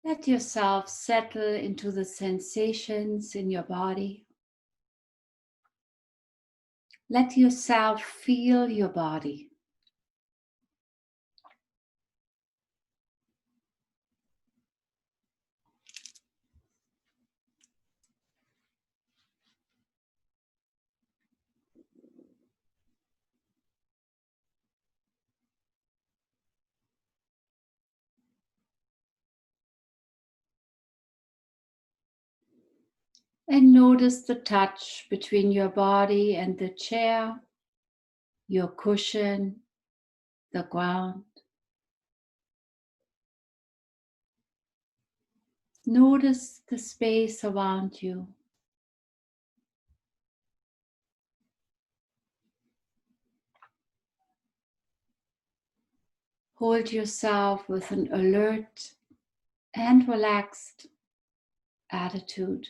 Let yourself settle into the sensations in your body. Let yourself feel your body. And notice the touch between your body and the chair, your cushion, the ground. Notice the space around you. Hold yourself with an alert and relaxed attitude.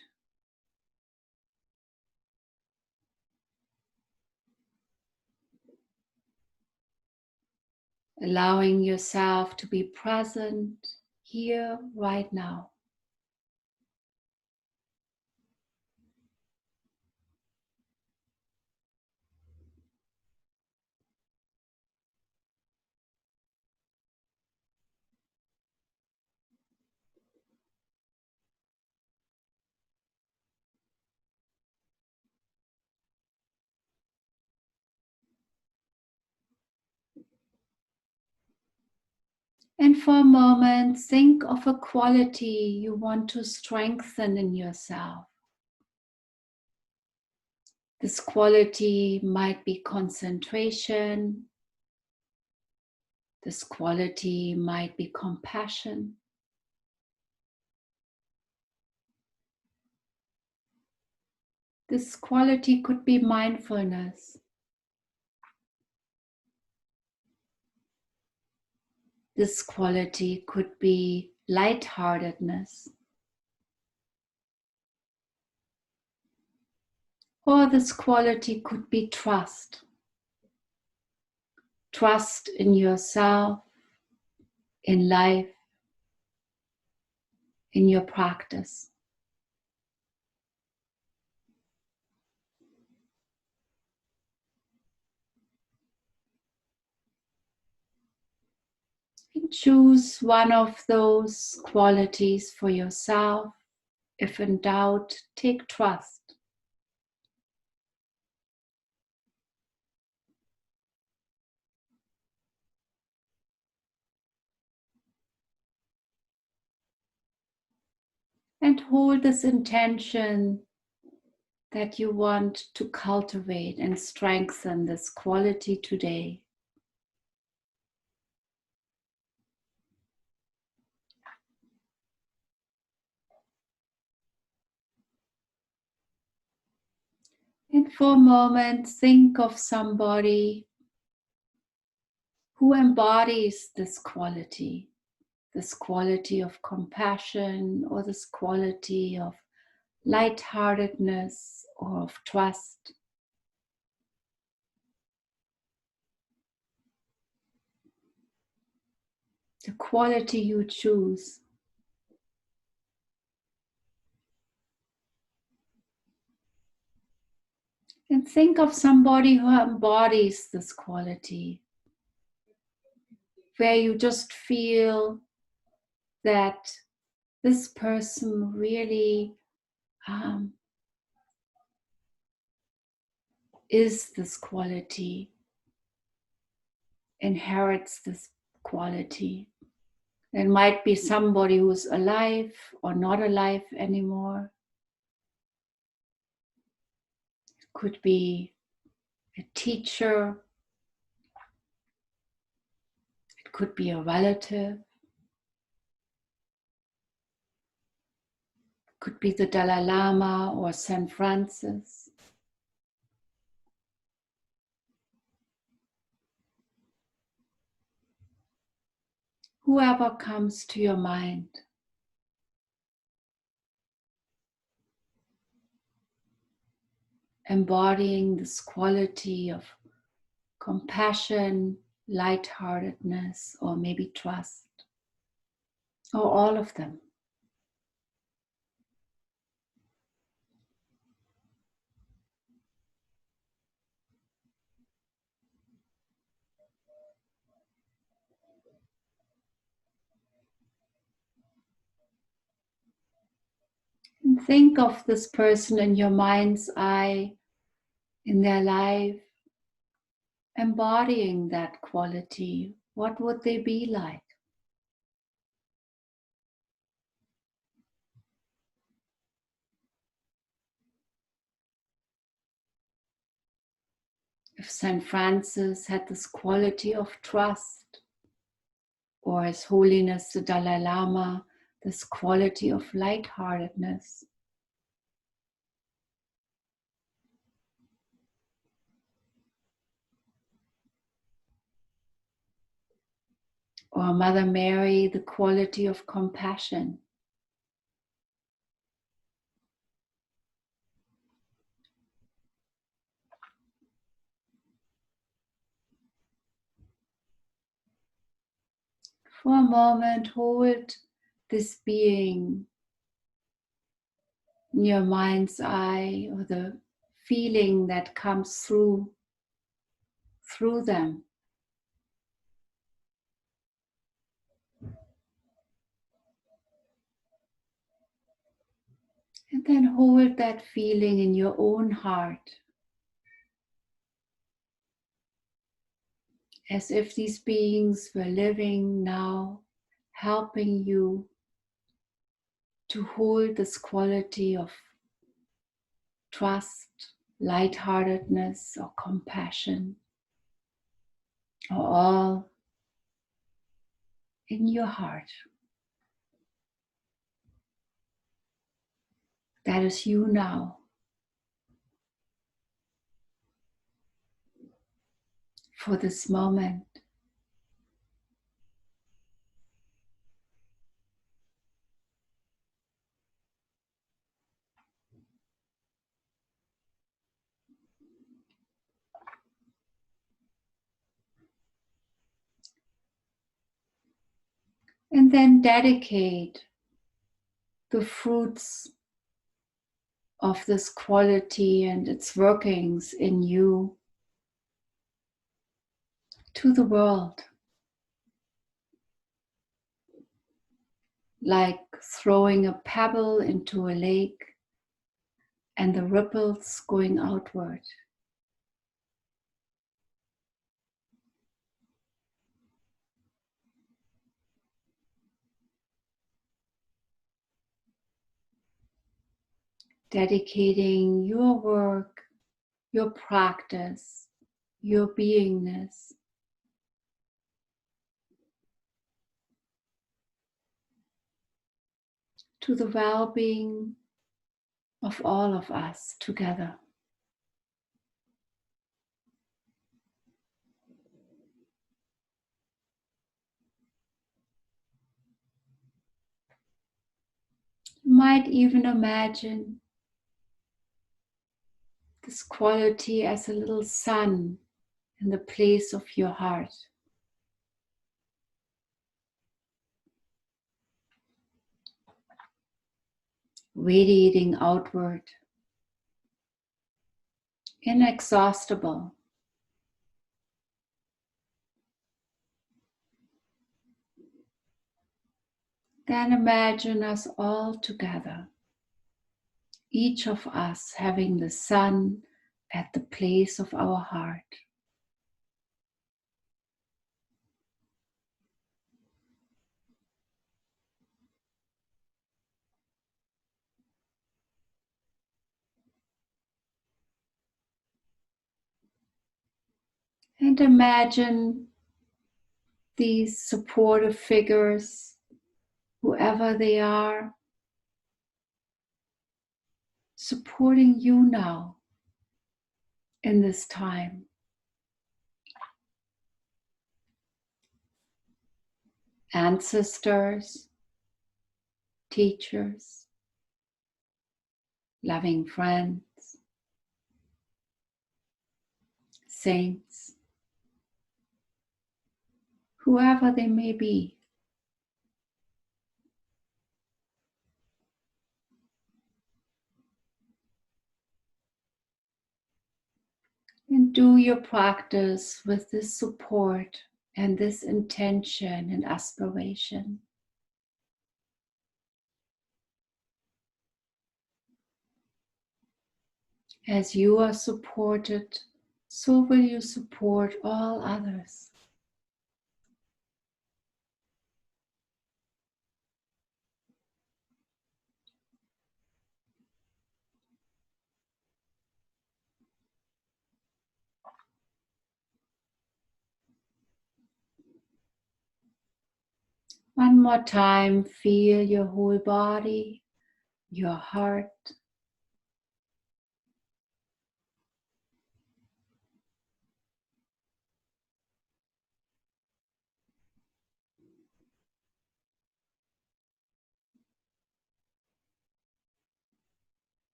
Allowing yourself to be present here right now. And for a moment, think of a quality you want to strengthen in yourself. This quality might be concentration. This quality might be compassion. This quality could be mindfulness. This quality could be lightheartedness. Or this quality could be trust. Trust in yourself, in life, in your practice. And choose one of those qualities for yourself. If in doubt, take trust. And hold this intention that you want to cultivate and strengthen this quality today. And for a moment, think of somebody who embodies this quality of compassion, or this quality of lightheartedness or of trust. The quality you choose. And think of somebody who embodies this quality, where you just feel that this person really is this quality, inherits this quality. It might be somebody who's alive or not alive anymore. It could be a teacher. It could be a relative. It could be the Dalai Lama or Saint Francis. Whoever comes to your mind. Embodying this quality of compassion, lightheartedness, or maybe trust, or all of them. And think of this person in your mind's eye, in their life, embodying that quality. What would they be like? If Saint Francis had this quality of trust, or His Holiness the Dalai Lama, this quality of lightheartedness, or Mother Mary, the quality of compassion, for a moment hold this being in your mind's eye, or the feeling that comes through them. And then hold that feeling in your own heart, as if these beings were living now, helping you to hold this quality of trust, lightheartedness, or compassion, or all in your heart. That is you now, for this moment. And then dedicate the fruits of this quality and its workings in you to the world, like throwing a pebble into a lake and the ripples going outward. Dedicating your work, your practice, your beingness to the well-being of all of us together. You might even imagine this quality as a little sun in the place of your heart, radiating outward, inexhaustible. Then imagine us all together, each of us having the sun at the place of our heart. And imagine these supportive figures, whoever they are, supporting you now in this time. Ancestors, teachers, loving friends, saints, whoever they may be. And do your practice with this support and this intention and aspiration. As you are supported, so will you support all others. One more time, feel your whole body, your heart,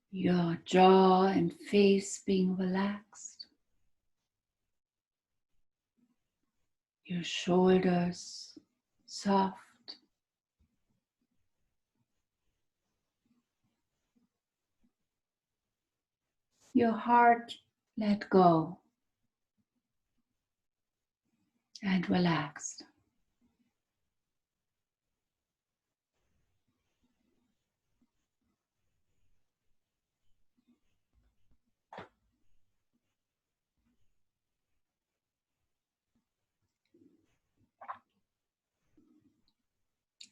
your jaw and face being relaxed, your shoulders soft, your heart let go and relaxed.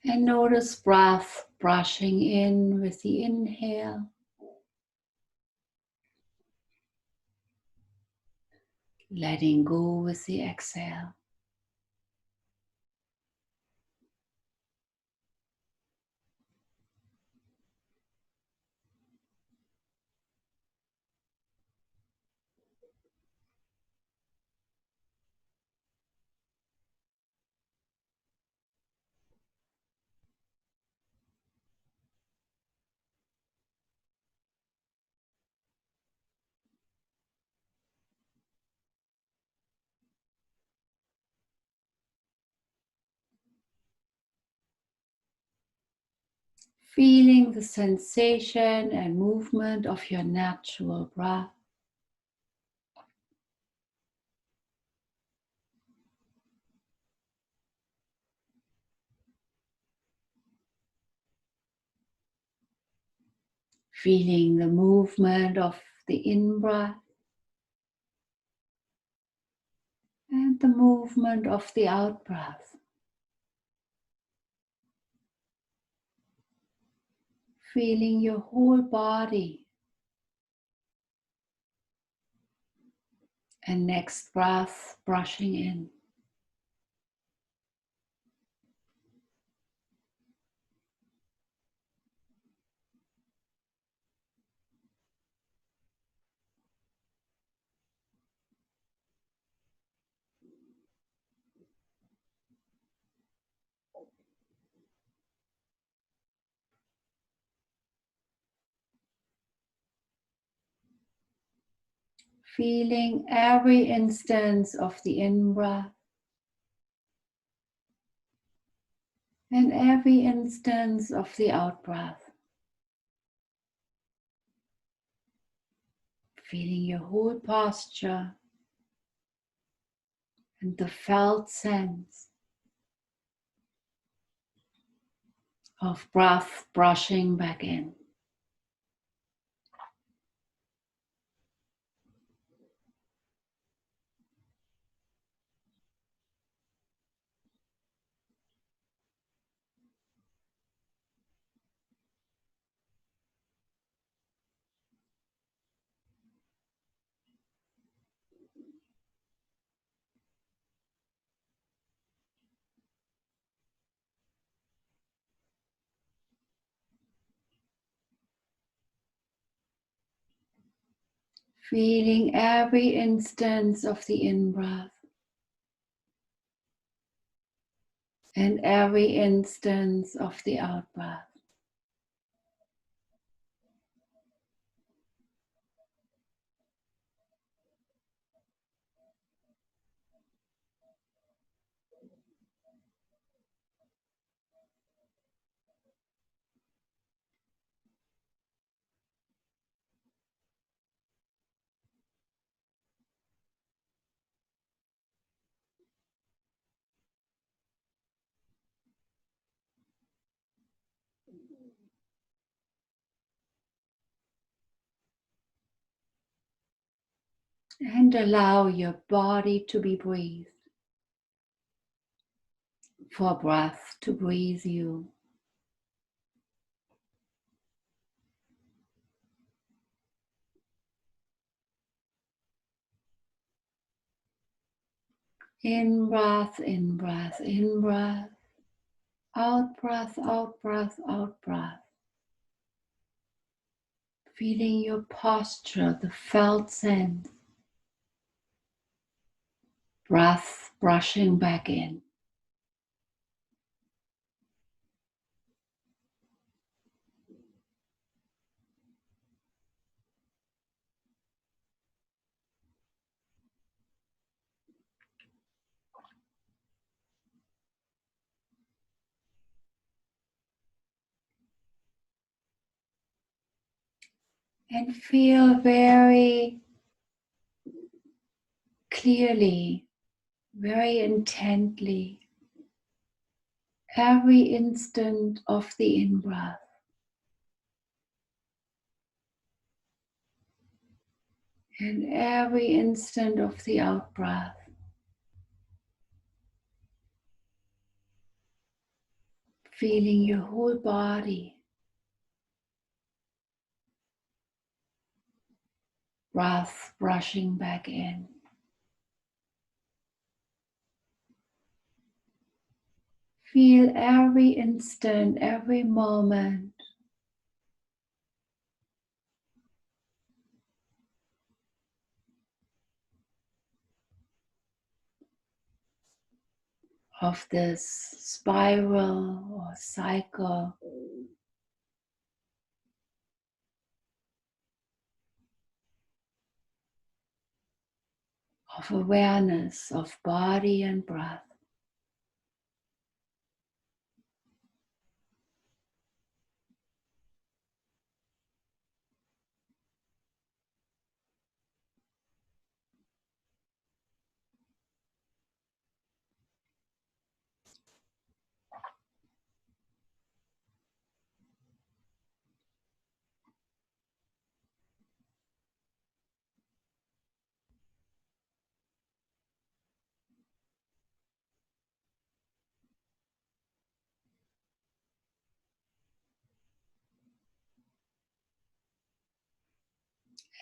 And notice breath brushing in with the inhale, letting go with the exhale. Feeling the sensation and movement of your natural breath. Feeling the movement of the in-breath and the movement of the out-breath. Feeling your whole body. And next breath, brushing in. Feeling every instance of the in-breath and every instance of the out-breath. Feeling your whole posture and the felt sense of breath brushing back in. Feeling every instance of the in-breath and every instance of the out-breath. And allow your body to be breathed, for breath to breathe you. In breath, in breath, in breath. Out breath, out breath, out breath. Feeling your posture, the felt sense. Breath brushing back in. And feel very clearly, very intently, every instant of the in-breath and every instant of the out-breath. Feeling your whole body, breath brushing back in. Feel every instant, every moment of this spiral or cycle of awareness of body and breath.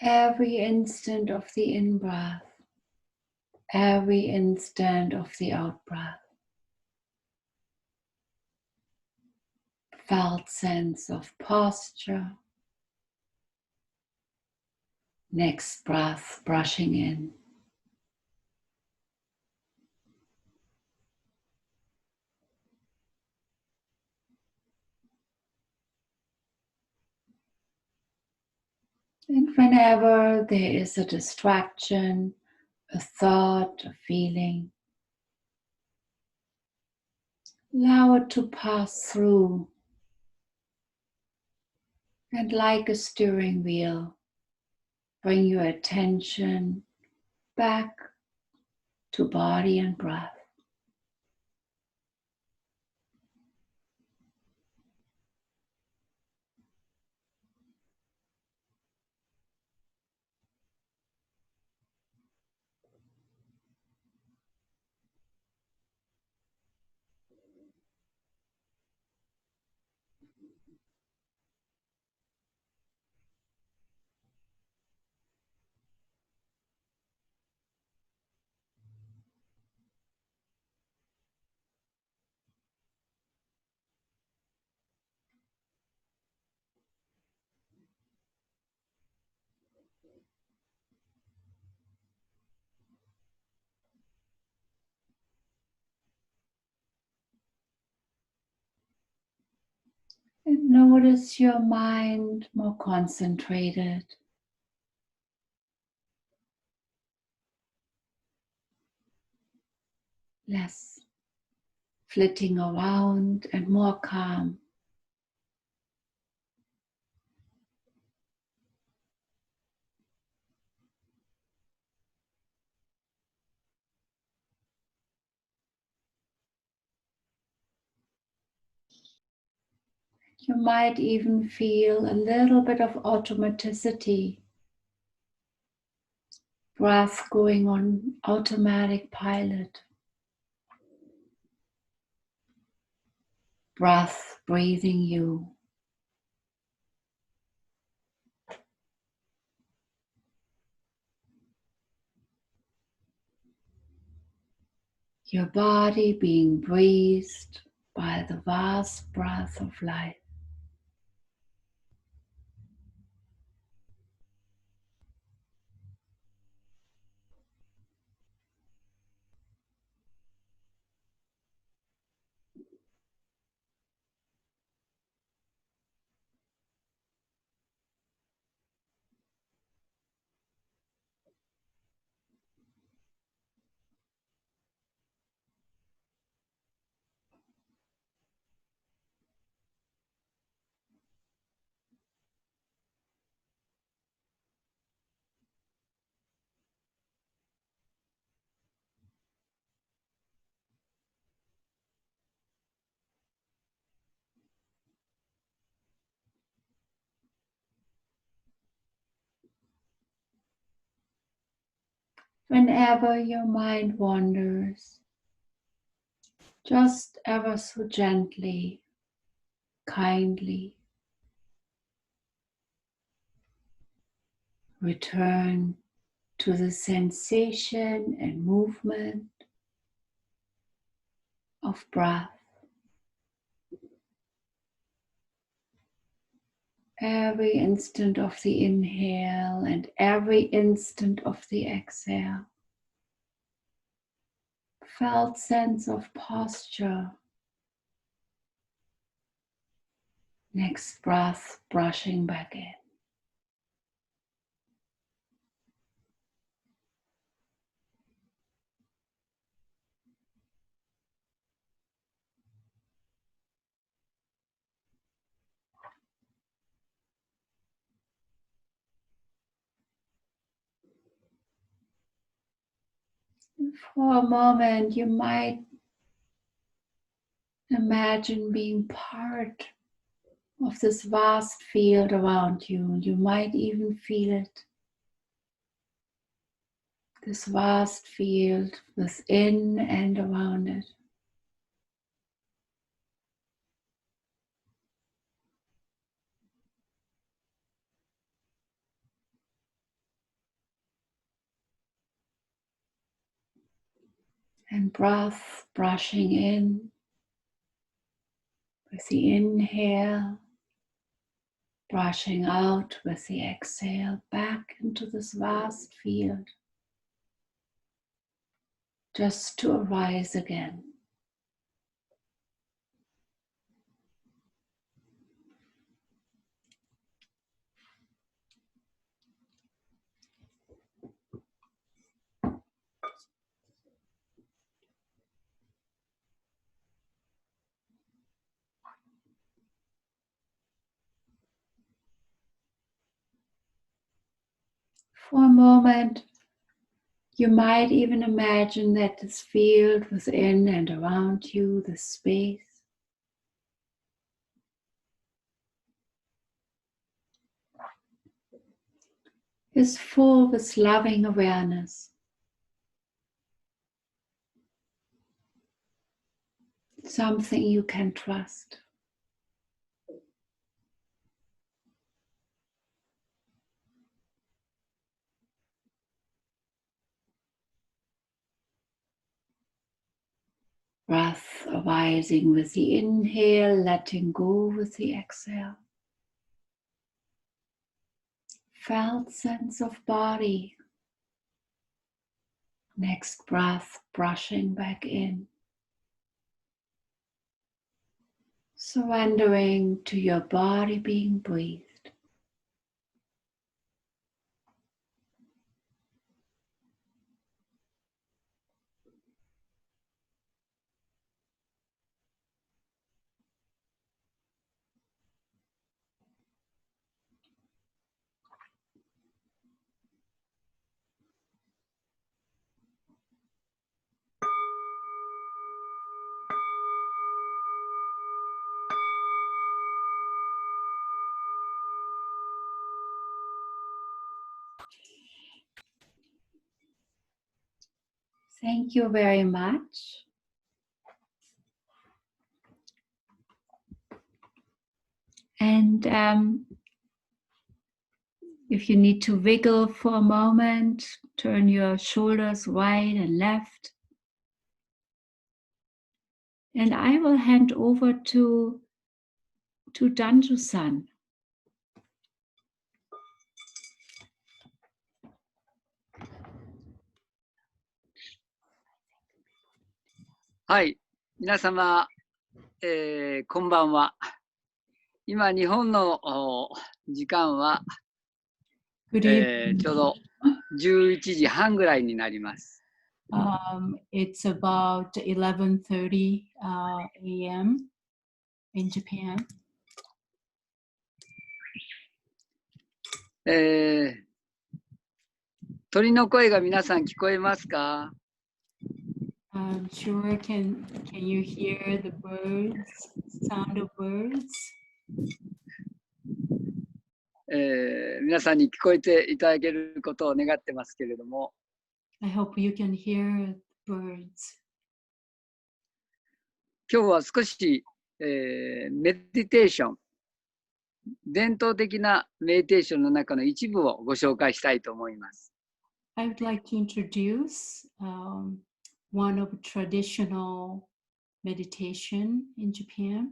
Every instant of the in-breath, every instant of the out-breath. Felt sense of posture. Next breath, brushing in. And whenever there is a distraction, a thought, a feeling, allow it to pass through. And like a steering wheel, bring your attention back to body and breath. And notice your mind more concentrated, less flitting around and more calm. You might even feel a little bit of automaticity breath going on automatic pilot. Breath breathing you. Your body being breathed by the vast breath of life. Whenever your mind wanders, just ever so gently, kindly, return to the sensation and movement of breath. Every instant of the inhale and every instant of the exhale. Felt sense of posture. Next breath, brushing back in. For a moment, you might imagine being part of this vast field around you. You might even feel it. This vast field within and around it. And breath brushing in with the inhale, brushing out with the exhale back into this vast field, just to arise again. For a moment, you might even imagine that this field within and around you, this space, is full with loving awareness. Something you can trust. Breath arising with the inhale, letting go with the exhale. Felt sense of body. Next breath, brushing back in. Surrendering to your body being breathed. Thank you very much. And if you need to wiggle for a moment, turn your shoulders right and left. And I will hand over to Danjo San. はい、皆様、こんばんは。今、日本の時間は、ちょうど11時半ぐらいになります。It's about 11:30 a.m. in Japan. 鳥の声が皆さん聞こえますか？ Sure, can you hear the birds, sound of birds? 皆さんに聞こえていただけることを願ってますけれども、I hope you can hear birds. 今日は少し、メディテーション、伝統的なメディテーションの中の一部をご紹介したいと思います。I would like to introduce one of traditional meditation in Japan.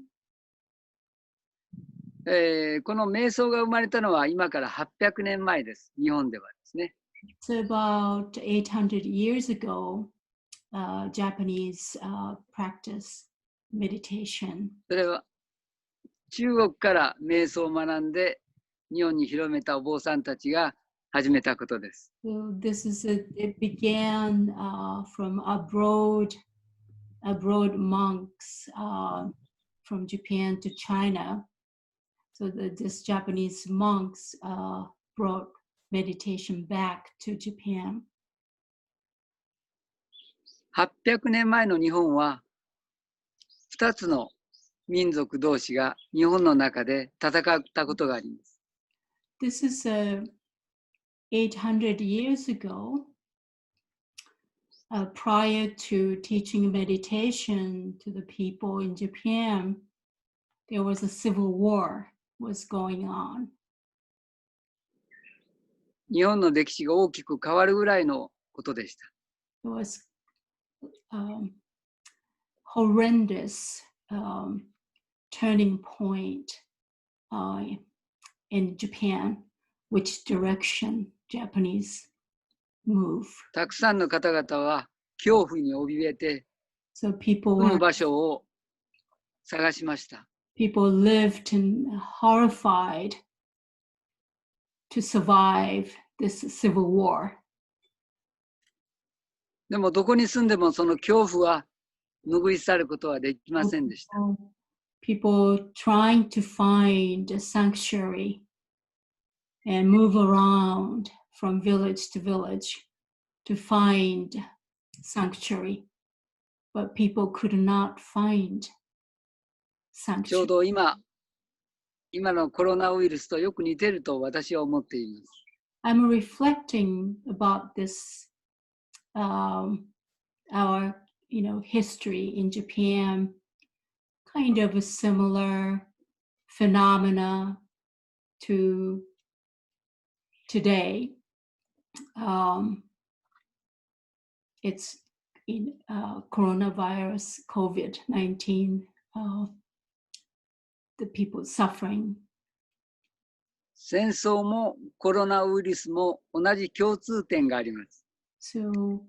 この瞑想が生まれたのは今から800年前です。日本ではですね。It's about 800 years ago, Japanese practice meditation. それは中国から瞑想を学んで日本に広めたお坊さんたちが始めたことです。So it began from abroad monks from Japan to China. So this Japanese monks brought meditation back to Japan. 800年前の日本は2つの民族同士が日本の中で戦ったことがあります。This is 800 years ago. Prior to teaching meditation to the people in Japan, there was a civil war was going on. 日本の歴史が大きく変わるぐらいのことでした。It was horrendous turning point in Japan, which direction Japanese move. たくさんの方々は恐怖に怯えて、So 住む場所を探しました。People lived in horrified to survive this civil war. でもどこに住んでもその恐怖は拭い去ることはできませんでした。People trying to find a sanctuary and move around from village to village to find sanctuary, but people could not find sanctuary. ちょうど今のコロナウイルスとよく似ていると私は思っています。I'm reflecting about this, our history in Japan, kind of a similar phenomena to today. It's in coronavirus, COVID-19, the people suffering. 戦争もコロナウイルスも同じ共通点があります。So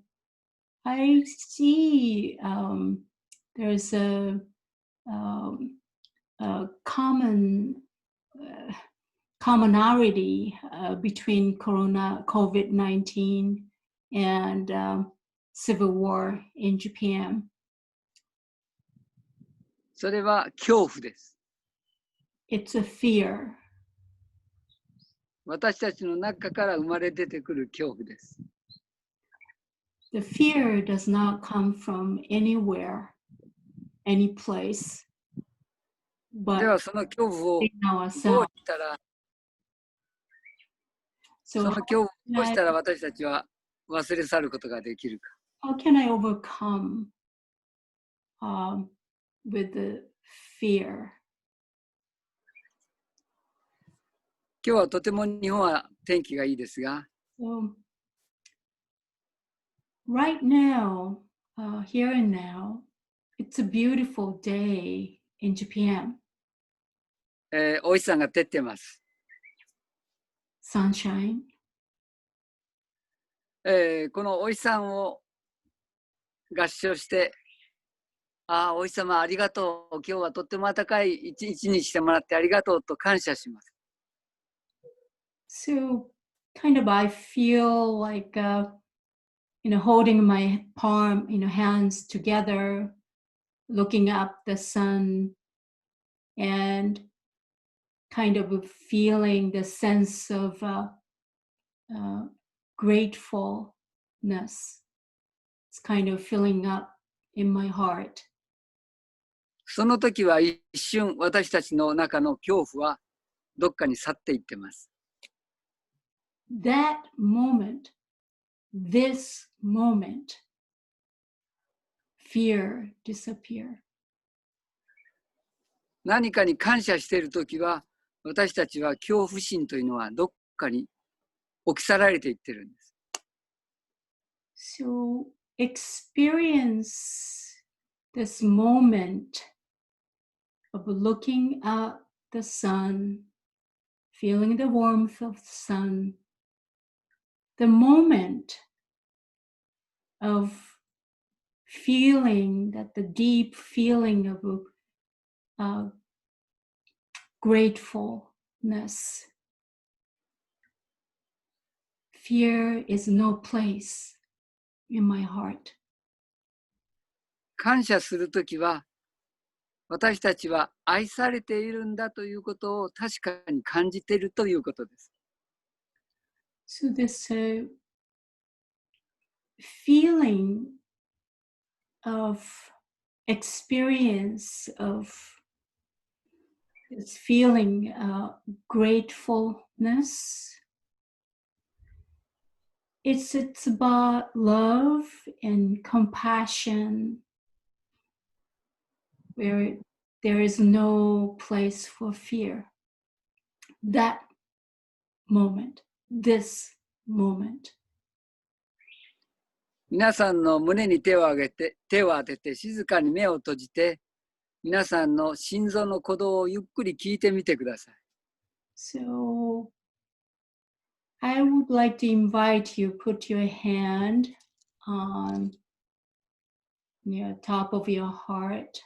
I see there's a commonality between COVID-19 and civil war in Japan. それは恐怖です。It's a fear. 私たちの中から生まれ出てくる恐怖です。The fear does not come from anywhere, any place, では but その恐怖を in どう ourselves. したら、そ So の恐怖をどうしたら私たちは忘れ去ることができるか。how can I overcome with the fear? 今日はとても日本は天気がいいですが、So, right now, here and now, it's a beautiful day in Japan. お星さんが照ってます。Sunshine. このお星さんを合唱して、お星様ありがとう。今日はとっても暖かい一日にしてもらってありがとうと感謝します。So, kind of, I feel like, holding my palm, hands together, looking up the sun, and kind of feeling the sense of gratefulness. It's kind of filling up in my heart. その時は一瞬私たちの中の恐怖はどっかに去っていってます。That moment, this moment, fear disappear. 何かに感謝している時は私たちは恐怖心というのはどっかに置き去られていってるんです。So experience this moment of looking at the sun, feeling the warmth of the sun, the moment of feeling that the deep feeling of gratefulness. Fear is no place in my heart. 感謝するときは私たちは愛されているんだということを確かに感じているということです。So this feeling of experience of this feeling gratefulness, it's about love and compassion, where there is no place for fear. That moment, this moment. 皆さんの胸に手を当てて静かに目を閉じて皆さんの心臓の鼓動をゆっくり聞いてみてください。So I would like to invite you, put your hand on the top of your heart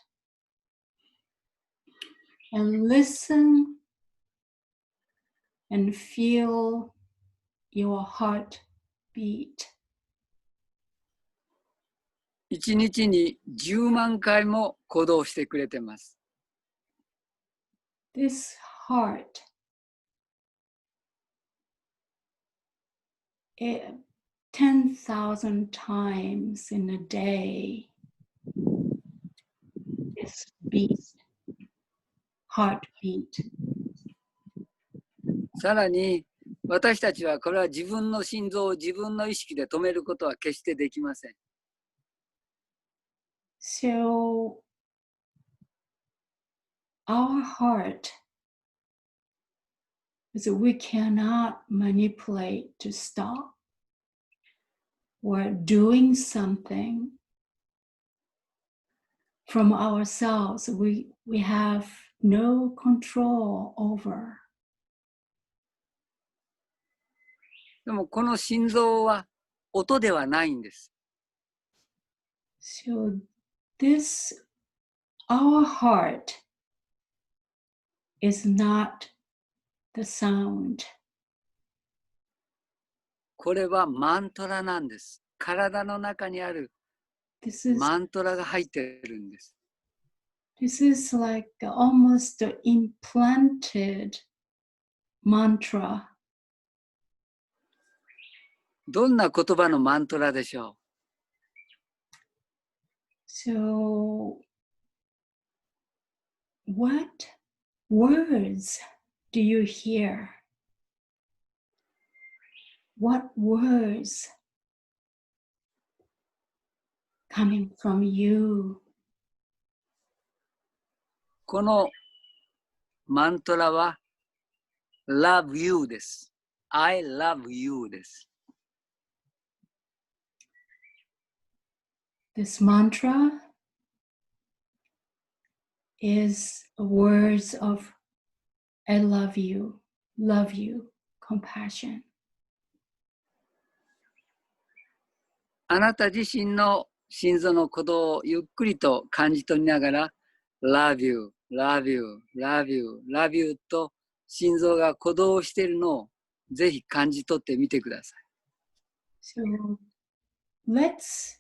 and listen and feel your heart beat. 1日に10万回も鼓動してくれてます。This heart, 10,000 times in a day, this beat, heartbeat. さらに私たちはこれは自分の心臓を自分の意識で止めることは決してできません。So our heart is we cannot manipulate to stop or doing something from ourselves. We have no control over. でもこの心臓は音ではないんです。So this, our heart is not the sound. これはマントラなんです。体の中にある This is マントラが入ってるんです。This is like almost implanted mantra. どんな言葉のマントラでしょう。So, what words do you hear? What words coming from you. このマントラは Love you です。I love you です。This mantra is words of I love you, compassion. あなた自身の心臓の鼓動をゆっくりと感じ取りながら Love you, love you, love you, love you と心臓が鼓動しているのをぜひ感じ取ってみてください。So let's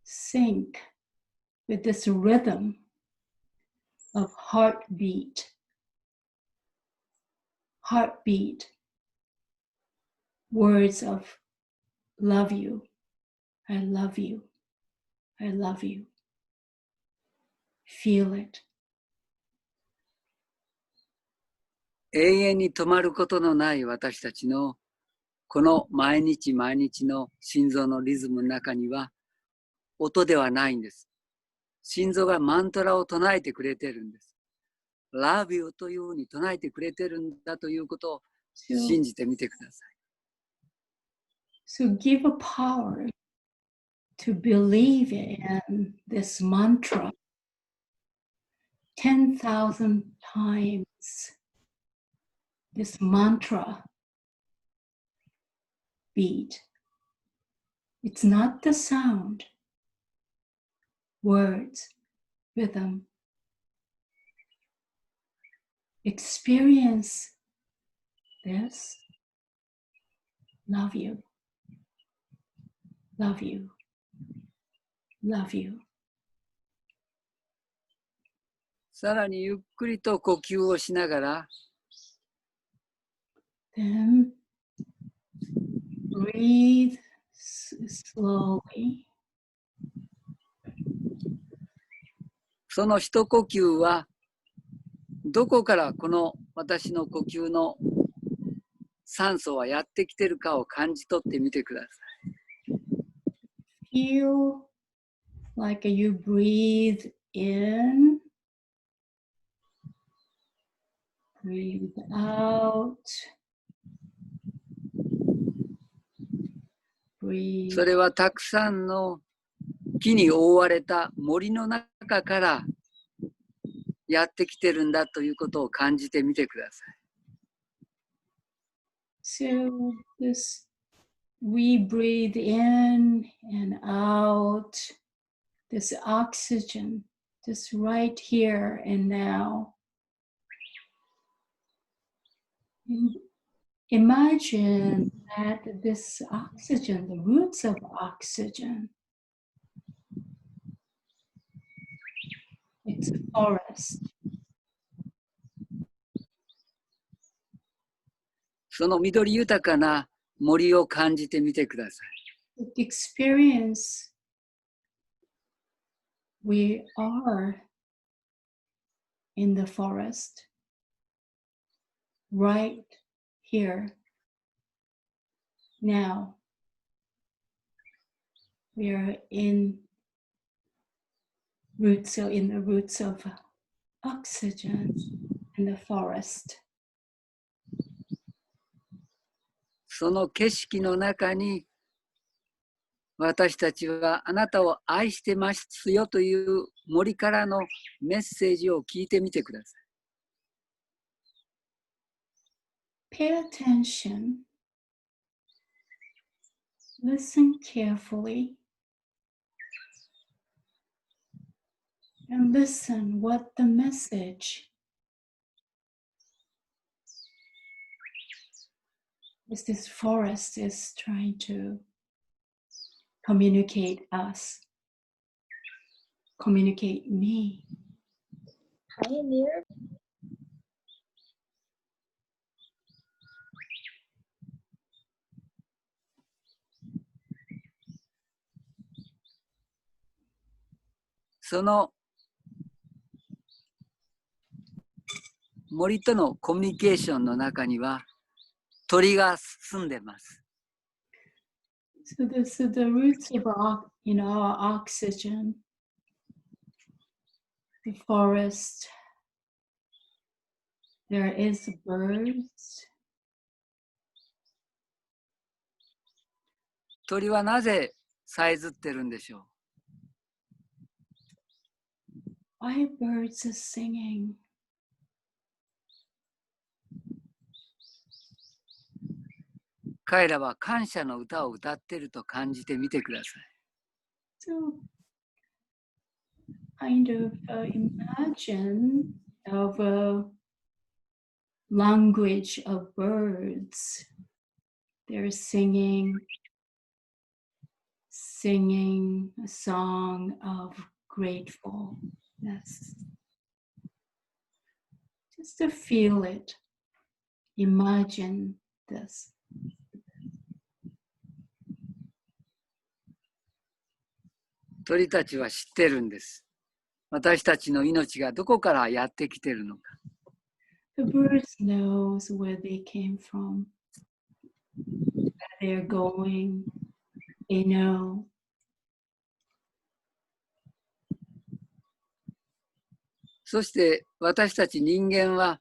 sync with this rhythm of heartbeat, words of love you, I love you, I love you. Feel it. 永遠に止まることのない私たちのこの毎日毎日の心臓のリズムの中には音ではないんです。心臓がマントラを唱えてくれてるんです。Love you というふうに唱えてくれてるんだということを信じてみてください。So give a power to believe in this mantra 10,000 times. This mantra beat. It's not the sound, words, rhythm. Experience this. Love you. Love you. Love you. さらにゆっくりと呼吸をしながら Then breathe slowly. その一呼吸はどこからこの私の呼吸の酸素はやってきているかを感じ取ってみてください。Feel like you breathe in, breathe out. それはたくさんの木に覆われた森の中からやってきてるんだということを感じてみてください。So this we breathe in and out, this oxygen, just right here and now. Imagine that this oxygen, the roots of oxygen, it's a forest. その緑豊かな森を感じてみてください。The experience we are in the forest, right here, now. We are in the roots of oxygen in the forest. その景色の中に私たちはあなたを愛してますよという森からのメッセージを聞いてみてください。Pay attention. Listen carefully. And listen what the message is this forest is trying to communicate us, communicate me. Pioneer. その森とのコミュニケーションの中には鳥が住んでます。So this is the roots of our oxygen, the forest. There is birds. 鳥はなぜさえずってるんでしょう。 Why birds are singing? 彼らは感謝の歌を歌っていると感じてみてください。 So kind of imagine of a language of birds. They're singing a song of gratefulness. Just to feel it. Imagine this. 鳥たちは知ってるんです。私たちの命がどこからやってきているのか。 The birds knows where they came from, where they're going. They know. そして私たち人間は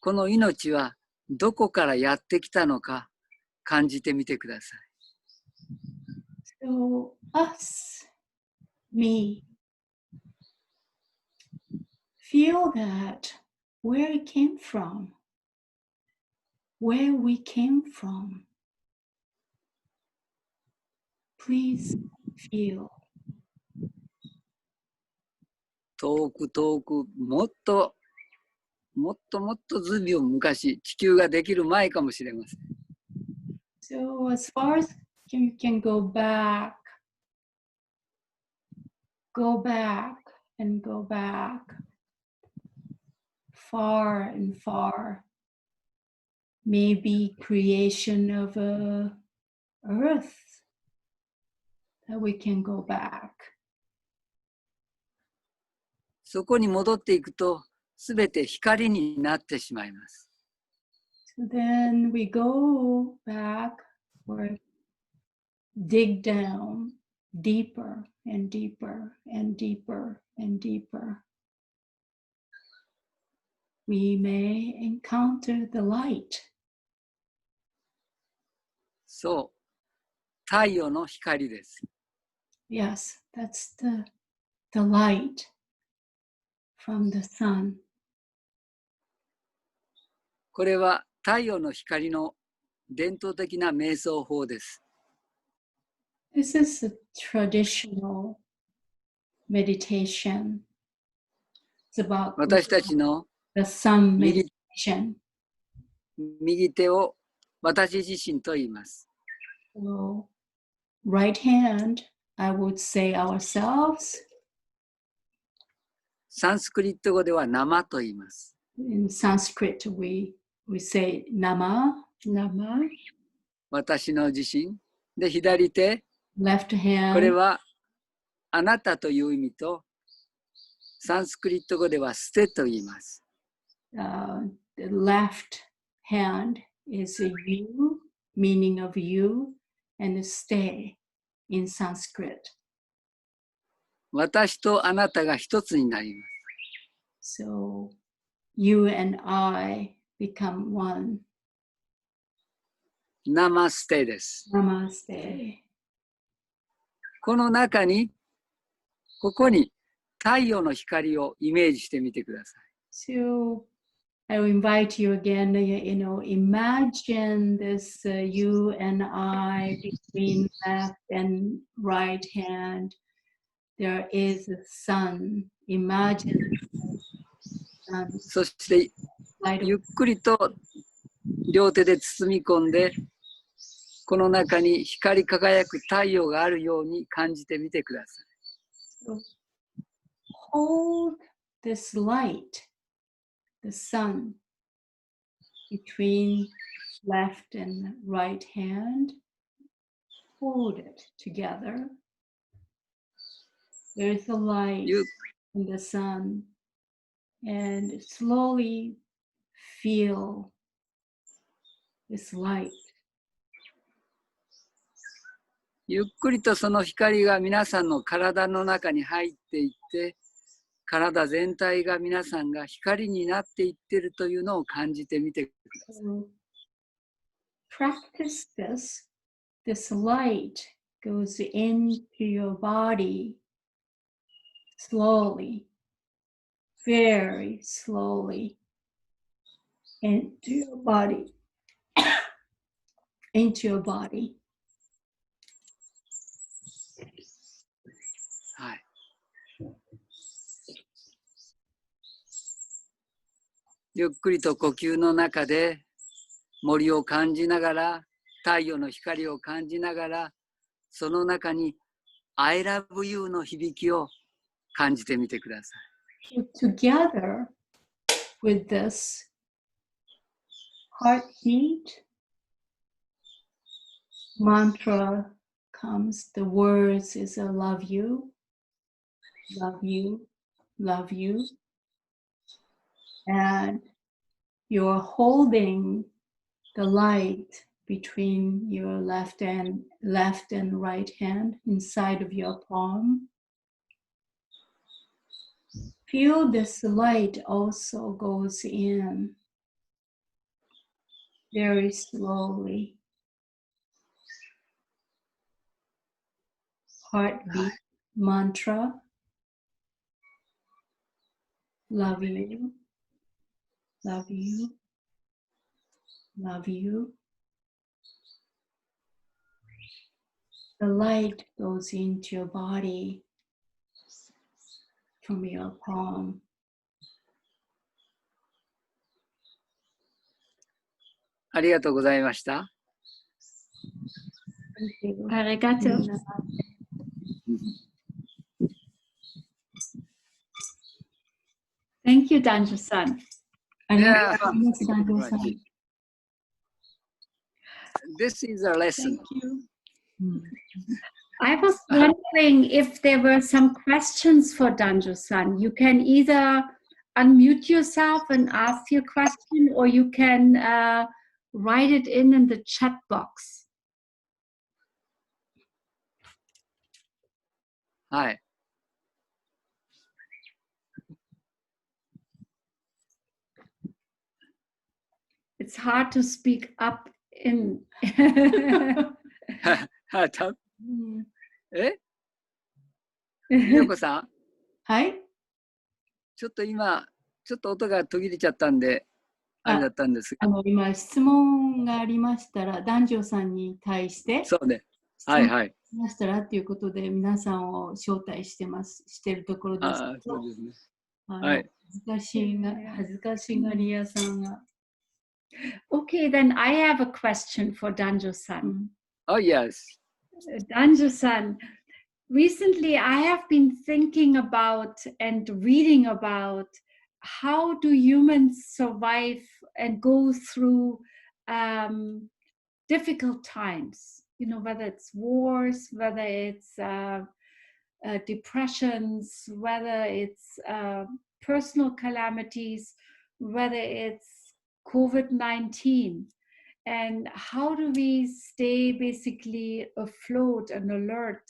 この命はどこからやってきたのか感じてみてください。 So us, me, feel that where it came from, where we came from. Please feel. 遠く遠くもっとずいぶん昔地球ができる前かもしれません。 So as far as you can go back and go back, far and far. Maybe creation of a earth that we can go back. そこに戻っていくとすべて光になってしまいます。 So then we go back or dig down deeper and deeper and deeper and deeper. We may encounter the light. そう、太陽の光です。 Yes, that's the light from the sun. これは太陽の光の伝統的な瞑想法です。 This is a traditional meditation. It's about 私たちの the sun meditation. 右手を私自身と言います。 So, right hand, I would say ourselves. サンスクリット語では生と言います。 In Sanskrit, we say nama. 私の自身で左手、 Left これ hand, はあなたという意味とサンスクリット語では捨てと言います。 the left hand is a you, meaning of you, and stay in Sanskrit. 私とあなたが一つになります。 So you and I become one. ナマステです。 Namaste. この中に、ここに太陽の光をイメージしてみてください。 So I will invite you again, imagine this you and I between left and right hand. There is a sun. Imagine the sun. そしてゆっくりと両手で包み込んで、この中に光り輝く太陽があるように感じてみてください。 So hold this light, the sun, between left and right hand. Hold it together. There's a light in the sun, and slowly feel this light. ゆっくりとその光が皆さんの体の中に入っていって、体全体が皆さんが光になっていっているというのを感じてみてください。Practice this. This light goes into your body slowly, very slowly, into your body, into your body. はい。ゆっくりと呼吸の中で森を感じながら、太陽の光を感じながら、その中に I love you の響きを感じてみてください。Together with this heartbeat, mantra comes, the words is I love you, love you, love you. And you're holding the light between your left and right hand inside of your palm. Feel this light also goes in very slowly. Heartbeat mantra. Love you. Love you. Love you. The light goes into your body from your palm. ありがとうございました。Arigato. Thank you, Danjo San. Yeah. Danjo San. This is a lesson. Thank you. I was wondering if there were some questions for Danjo San. You can either unmute yourself and ask your question, or you can write it in the chat box. はい。It's hard to speak up in. みよこさんはい。ちょっと今、ちょっと音が途切れちゃったんで、あれだったんですが。今、質問がありましたら、男女さんに対して、そうね。はいはい。質問しましたらということで、皆さんを招待してるところです。ああ、そうですね。はい。恥ずかしがり屋さんが。Okay, then I have a question for Danjo San. Oh, yes. Danjo San, recently I have been thinking about and reading about how do humans survive and go through difficult times, you know, whether it's wars, whether it's depressions, whether it's personal calamities, whether it's COVID-19, and how do we stay basically afloat and alert.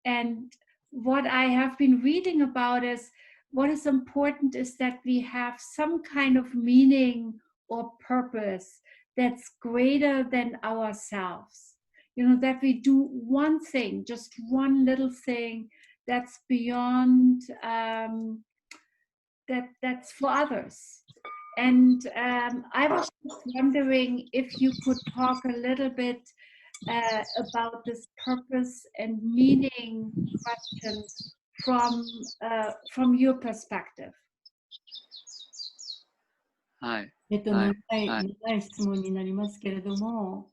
And what I have been reading about is what is important is that we have some kind of meaning or purpose that's greater than ourselves. You know, that we do one thing, just one little thing that's beyond, that's for others. And I was just wondering if you could talk a little bit about this purpose and meaning question from your perspective. はい。長い質問になりますけれども、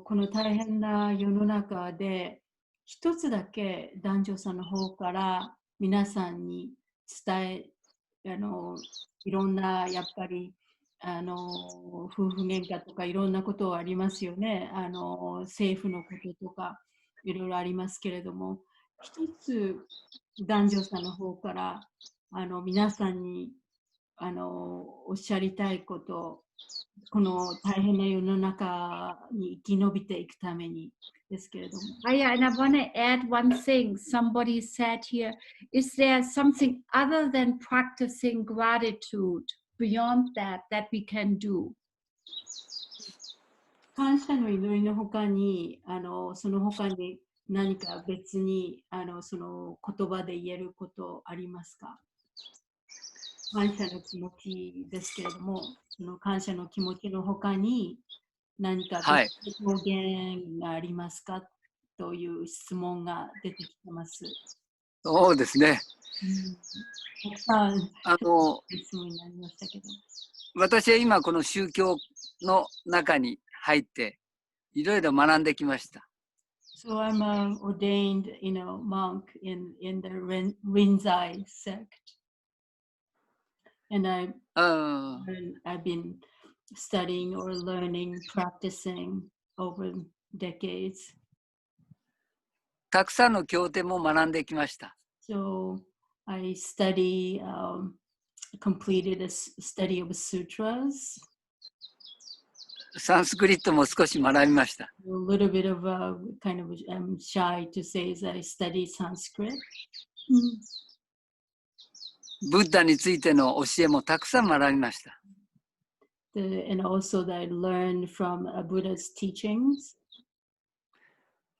この大変な世の中で一つだけ男女さんの方から皆さんに伝え、いろんなやっぱり夫婦喧嘩とかいろんなことはありますよね。政府のこととかいろいろありますけれども、一つ男女さんの方から皆さんにおっしゃりたいことこの大変な世の中に生き延びていくためにですけれども。Yeah, and I want to add one thing. Somebody said here, is there something other than practicing gratitude beyond that we can do? 感謝の祈りのほかに、その他に何か別にその言葉で言えることありますか？感謝の気持ちですけれども、その感謝の気持ちのほかに何か別の表現がありますかという質問が出てきてます。そうですね。たくさん質問になりましたけど。私は今この宗教の中に入っていろいろ学んできました。So I'm an ordained, monk in the Rinzai sect, and I've been studying or learning, practicing over decades. たくさんの経典も学んできました。So I completed a study of sutras. サンスクリットも少し学びました。A little bit of I'm shy to say is I studied Sanskrit. ブッダについての教えもたくさん学びました。And also that I learned from Buddha's teachings.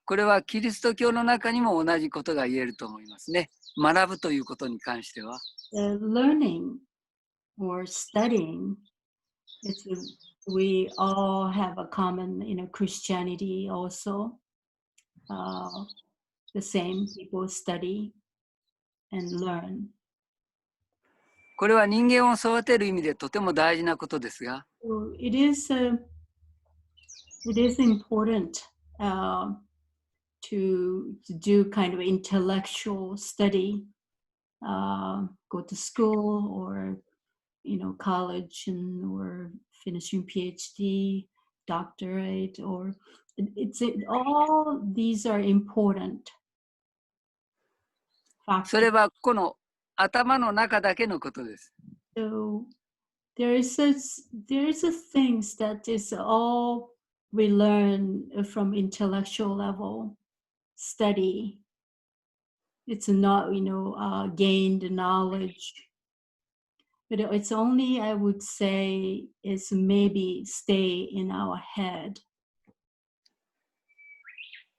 これはキリスト教の中にも同じことが言えると思いますね。学ぶということに関しては。Learning or studying, we all have a common, Christianity also. The same people study and learn. これは人間を育てる意味でとても大事なことですが。So it is important to do kind of intellectual study, go to school or college or finishing PhD, doctorate, or all these are important factors. それはこの頭の中だけのことです。So there is a things that is all we learn from intellectual level study. It's not gained knowledge, but it's only I would say is maybe stay in our head.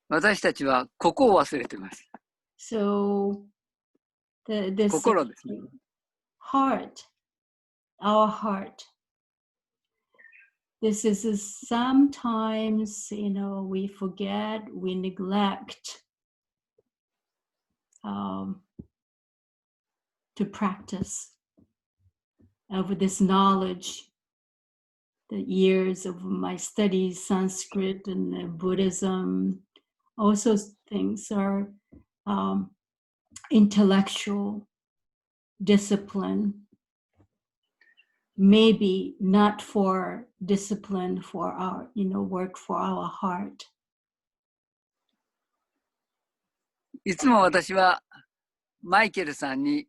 私たちはここを忘れてます。So this 心ですね。heart, our heart. This is sometimes we forget, we neglect to practice of this knowledge. The years of my studies, Sanskrit and Buddhism, also things are intellectual discipline, maybe not for discipline for our, work for our heart. いつも私はマイケルさんに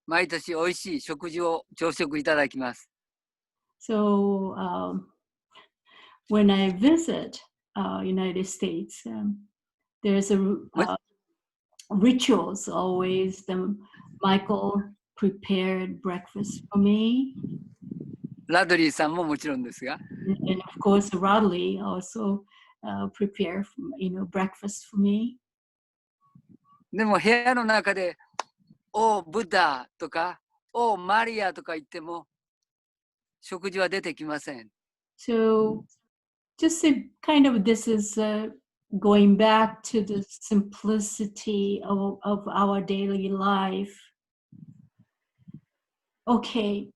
毎年おいしい食事を朝食いただきます。So when I visit United States, there's rituals always. Michael prepared breakfast for me. ラドリーさんももちろんですが。And of course, Radhule also prepared breakfast for me. でも部屋の中でおブッダとかおマリアとか言っても食事は出てきません。So just this is going back to the simplicity of our daily life. Okay,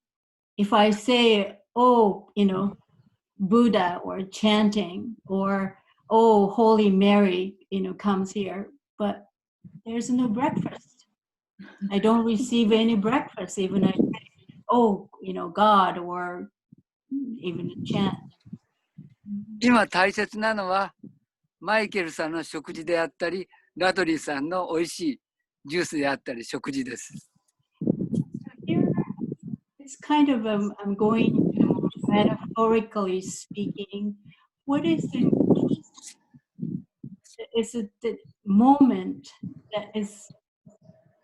if I say, Buddha or chanting or, Holy Mary, comes here, but there's no breakfast. I don't receive any breakfast, even I say, God or even a chant. 今大切なのはマイケルさんの食事であったり、ラドリーさんの美味しいジュースであったり食事です。Here, it's kind of I'm going to metaphor historically speaking, what is it the moment that is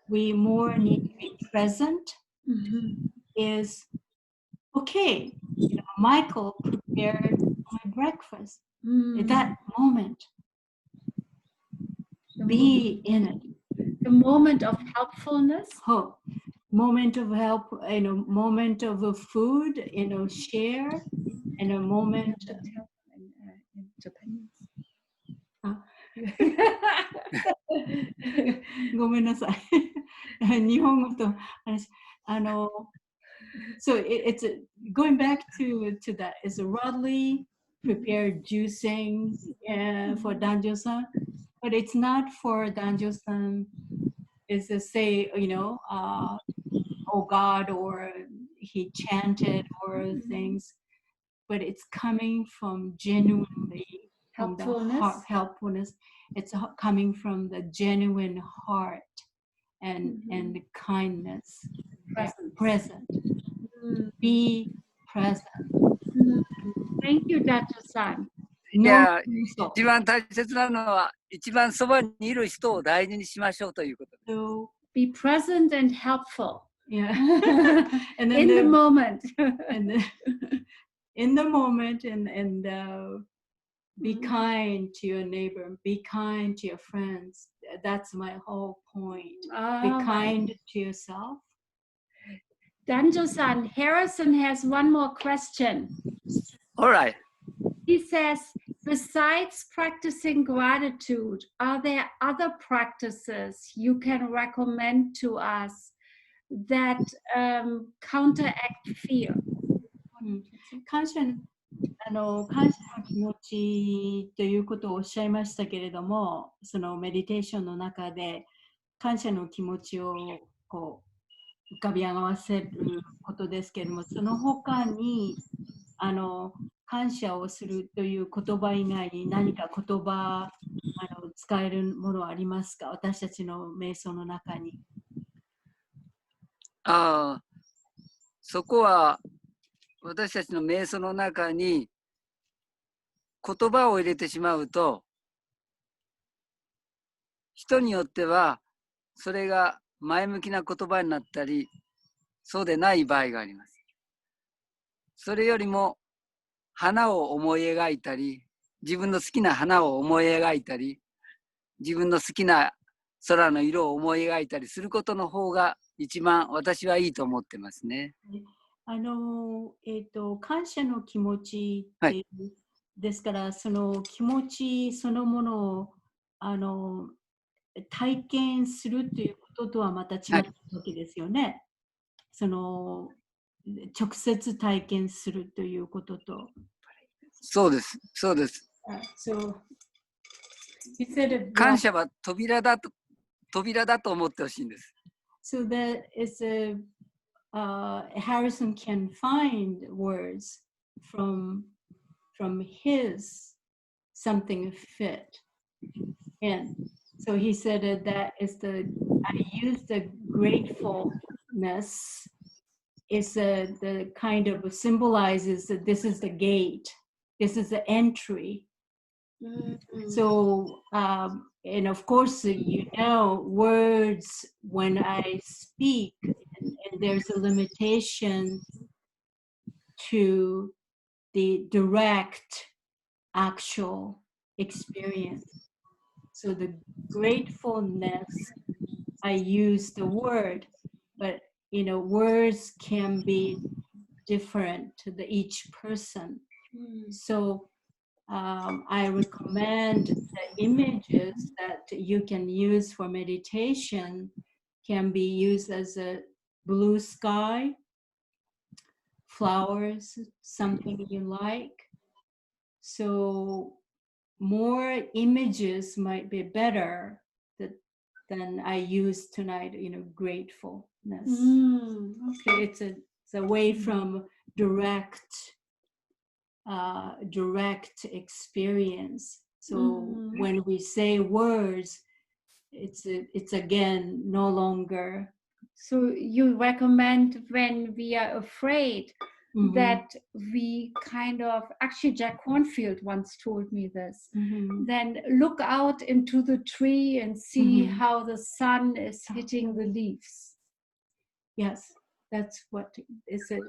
we more need to be present is okay. Michael prepared my breakfast. At that moment, be in it. The moment of helpfulness. Oh, moment of help, moment of food, share, and a moment. In Japanese. ごめんなさい。日本語と話、so it's going back to that. It's Radhule prepared juicing for Danjo San, but it's not for Danjo San. It's to say, oh God, or he chanted or things, but it's coming from genuinely from the heart, helpfulness. It's coming from the genuine heart and the kindness. Present. Be present. Thank you, Danjo San. いや、一番大切なのは、一番そばにいる人を大事にしましょうということです。So, be present and helpful. Yeah. And then in the moment. In the moment, and be kind to your neighbor. Be kind to your friends. That's my whole point. Be kind to yourself. Danjo-san, Harrison has one more question. All right. He says, besides practicing gratitude, are there other practices you can recommend to us that counteract fear? 感謝の気持ちということをおっしゃいましたけれども、そのメディテーションの中で感謝の気持ちをこう浮かび上がらせることですけれども、その他に感謝をするという言葉以外に何か言葉使えるものはありますか？私たちの瞑想の中に。そこは私たちの瞑想の中に言葉を入れてしまうと、人によってはそれが前向きな言葉になったり、そうでない場合があります。それよりも花を思い描いたり、自分の好きな花を思い描いたり、自分の好きな空の色を思い描いたりすることの方が一番私はいいと思ってますね。感謝の気持ちっていう、はい、ですからその気持ちそのものを体験するということとはまた違ったわけですよね。はい、その直接体験するということと。そうです、そうです。感謝は扉だと思ってほしいんです。So that is Harrison can find words from his something fit. And so he said that is I use the gratefulness is the kind of symbolizes that this is the gate, this is the entry. Mm-hmm. So, and of course, words when I speak, and there's a limitation to the direct, actual experience. So the gratefulness, I use the word, but words can be different to each person. So I recommend the images that you can use for meditation can be used as a blue sky, flowers, something you like. So more images might be better than I use tonight, gratefulness. Okay, it's away from direct experience. So when we say words, it's again no longer. So you recommend when we are afraid, that we kind of, actually Jack Cornfield once told me this, then look out into the tree and see how the sun is hitting the leaves. Yes, that's what is it.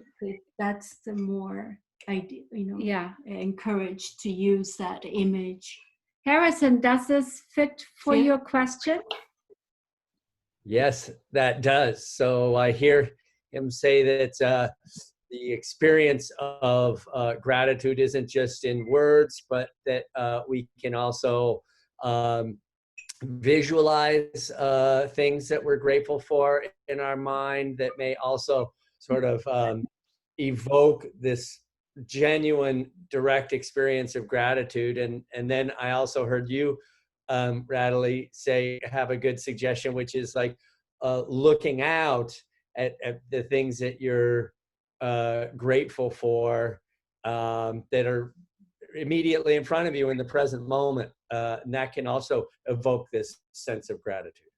That's the more idea, encouraged to use that image. Harrison, does this fit for your question? Yes, that does. So I hear him say that the experience of gratitude isn't just in words, but that we can also visualize things that we're grateful for in our mind that may also sort of evoke this genuine direct experience of gratitude. And then I also heard you, Radhule, have a good suggestion, which is like looking out at the things that you're grateful for that are immediately in front of you in the present moment. And that can also evoke this sense of gratitude.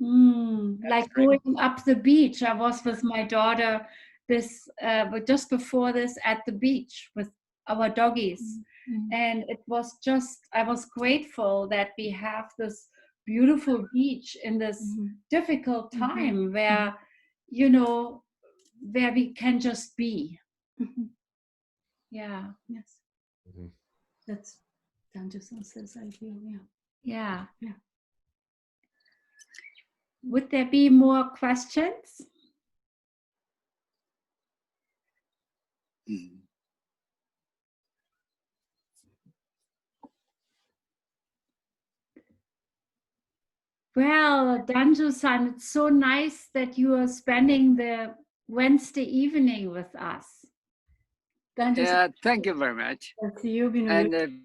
Like going up the beach. I was with my daughter but just before this at the beach with our doggies. And it was just, I was grateful that we have this beautiful beach in this difficult time where, where we can just be. Yeah. Yes. That's Danjo San says, I feel, Yeah. Would there be more questions? Well, Danjo San, it's so nice that you are spending the Wednesday evening with us. Yeah, thank you very much. And,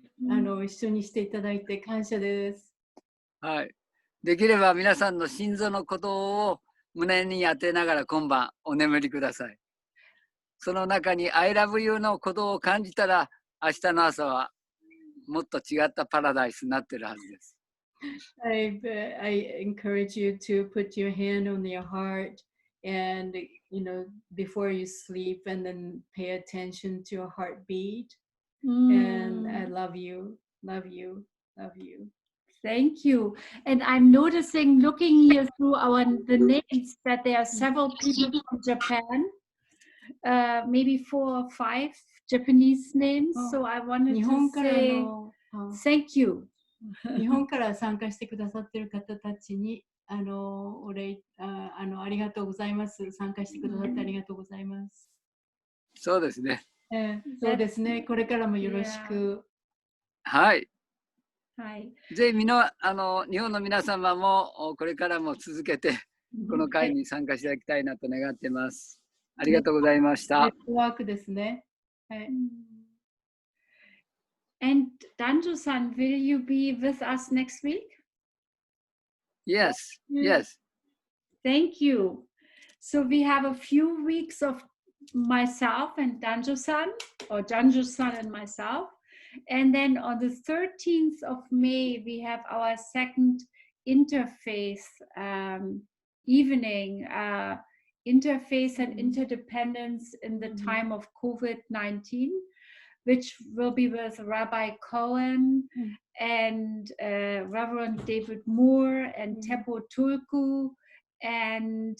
一緒にしていただいて感謝です。はい。できれば皆さんの心臓の鼓動を胸に当てながら今晩お眠りください。その中に I love you の鼓動を感じたら明日の朝はもっと違ったパラダイスになってるはずです。I encourage you to put your hand on your heart and, before you sleep, and then pay attention to your heartbeat. And I love you, love you, love you. Thank you. And I'm noticing, looking here through the names, that there are several people from Japan, maybe 4 or 5 Japanese names. So I wanted to say thank you. 日本から参加してくださっている方たちにありがとうございます。参加してくださってありがとうございます。そうですね。そうですね。これからもよろしく。はい。はい。ぜひ日本の皆様もこれからも続けてこの会に参加していただきたいなと願っています。ありがとうございました。ネットワークですね。はい。And Danjo San, will you be with us next week? Yes, yes. Thank you. So we have a few weeks of myself and Danjo San, or Danjo San and myself. And then on the 13th of May, we have our second interfaith evening, interfaith and interdependence in the time of COVID-19. Which will be with Rabbi Cohen and Reverend David Moore and Teppo Tulku and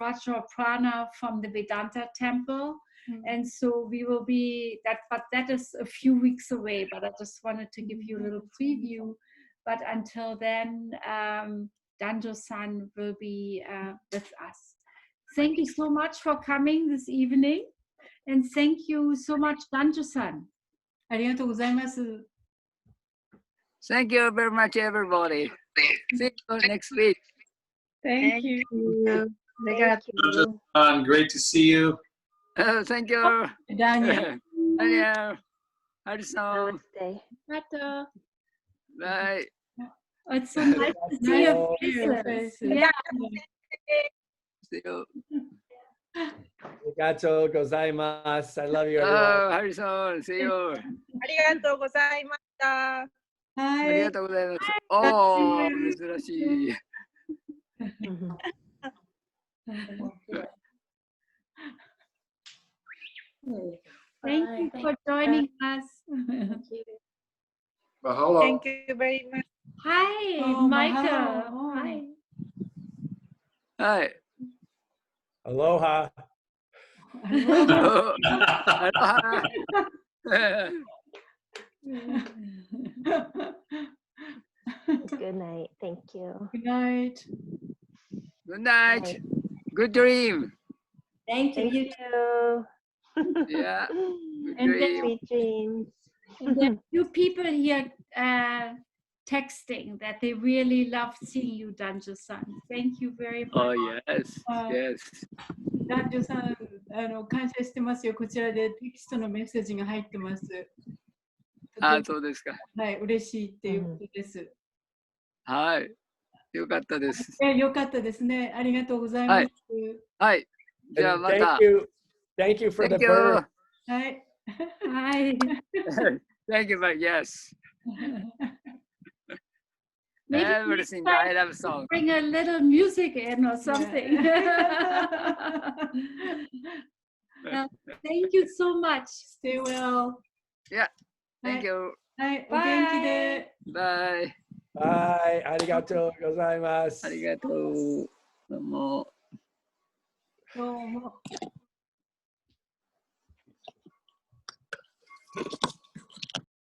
Vajra Prana from the Vedanta Temple. And so we will be but that is a few weeks away, but I just wanted to give you a little preview. But until then, Danjo San will be with us. Thank you so much for coming this evening. And thank you so much, Danjo San. ありがとうございます。Thank you very much, everybody. See you next week. Thank you. Great to see you. Thank you. Daniel. Daniel. Harrison. Namaste. Bye. Oh, it's so nice to see your faces. Yeah. See you. Arigatou gozaimasu. I love you, everyone. Oh, Harrison, see you. ありがとうございました。ありがとうございます。おー、珍しい。Thank you for joining us. Mahalo. Thank you very much. Hi, Oh, Micah. mahalo. Hi. はい。 Aloha. Aloha. アロハ。 Good night. Thank you. Good night. Good night. Good dream. Thank you too. Yeah. Good And then- dream. Sweet dreams. And there are few people here texting that they really love seeing you, Danjo San. Thank you very much. Oh, yes. Yes. 男女さん、感謝してますよ。こちらでテキストのメッセージが入ってます。あ、そうですか。はい、嬉しいっていうことです。はい。よかったです。よかったですね。ありがとうございます。はい。じゃあま And た。 Thank you for the Thank you. bird. はい。Hi. Thank you, but yes. Maybe Everything next time I love song. bring a little music in or something. Well, thank you so much. Stay well. Yeah. Thank you. はい、お元気で。 Bye. Bye. Arigatou gozaimasu. ありがとう。どうも。どうも。